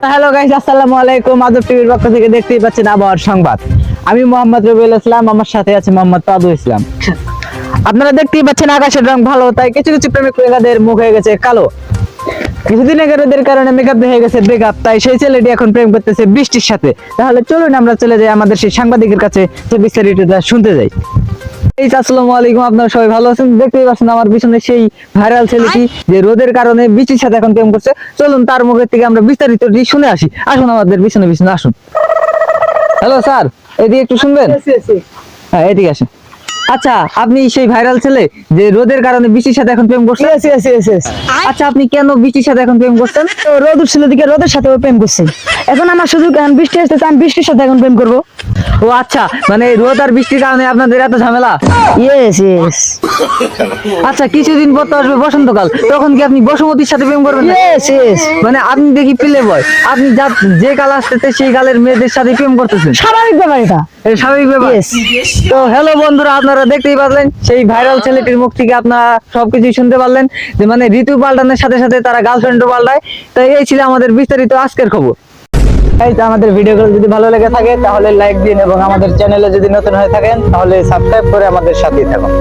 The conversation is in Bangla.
হ্যালো গাইস, আসসালামু আলাইকুম। আদব টিভির পক্ষ থেকে দেখতেই পাচ্ছেন আবহাওয়ার সংবাদ। আমি মোহাম্মদ রবিউল ইসলাম, আমার সাথে আছে মোহাম্মদ তাদু ইসলাম। আপনারা দেখতেই পাচ্ছেন আকাশের রং ভালো, তাই কিছু কিছু প্রেমিক প্রেমিকাদের মুখ হয়ে গেছে কালো। কিছুদিন আগে রোদের কারণে মেকআপ হয়ে গেছে ব্রেকআপ, তাই সেই ছেলেটি এখন প্রেম করতেছে বৃষ্টির সাথে। তাহলে চলুন আমরা চলে যাই আমাদের সেই সাংবাদিকের কাছে, যে বিস্তারিতটা শুনতে যাই। আসসালামু আলাইকুম, আপনারা সবাই ভালো আছেন? দেখতেই পাচ্ছেন আমার পিছনে সেই ভাইরাল ছেলেটি যে রোদের কারণে বৃষ্টির সাথে এখন প্রেম করছে। চলুন তার মুখের থেকে আমরা বিস্তারিত শুনে আসি। আসুন আমাদের পিছনে পিছনে আসুন। হ্যালো স্যার, এদিকে একটু শুনবেন? হ্যাঁ, এদিকে আসেন। আচ্ছা, আপনি সেই ভাইরাল ছেলে যে রোদের কারণে বৃষ্টির সাথে এখন প্রেম করছেন? আচ্ছা, আপনি কেন বৃষ্টির সাথে এখন প্রেম করছেন? রোদ উঠছিল দিকে রোদের সাথে প্রেম করছি। এখন আমার শুধু এখন বৃষ্টি আসতেছে, আমি বৃষ্টির সাথে এখন প্রেম করবো। ও আচ্ছা, মানে রোদ আর বৃষ্টির কারণে আপনাদের এত ঝামেলা? ইয়েস ইয়েস আচ্ছা, কিছুদিন পর তো আসবে বসন্তকাল, তখন কি আপনি বসুমতীর সাথে প্রেম করবেন না? ইয়েস ইয়েস মানে আপনি দেখি প্লে বয়, আপনি যে কাল আসতেছে সেই কালের মেয়েদের সাথে প্রেম করতেছেন। স্বাভাবিক ব্যাপার এটা। এটা স্বাভাবিক ব্যাপার। Yes. তো হ্যালো বন্ধুরা, আপনারা দেখতেই পারলেন সেই ভাইরাল ছেলেটির মুখ থেকে আপনারা সবকিছু শুনতে পারলেন যে মানে ঋতু পাল্টানোর সাথে সাথে তারা গার্লফ্রেন্ডও পাল্টায়। তো এই ছিল আমাদের বিস্তারিত আজকের খবর। এই তো আমাদের ভিডিওগুলো যদি ভালো লেগে থাকে তাহলে লাইক দিন, এবং আমাদের চ্যানেলে যদি নতুন হয়ে থাকেন তাহলে সাবস্ক্রাইব করে আমাদের সাথেই থাকুন।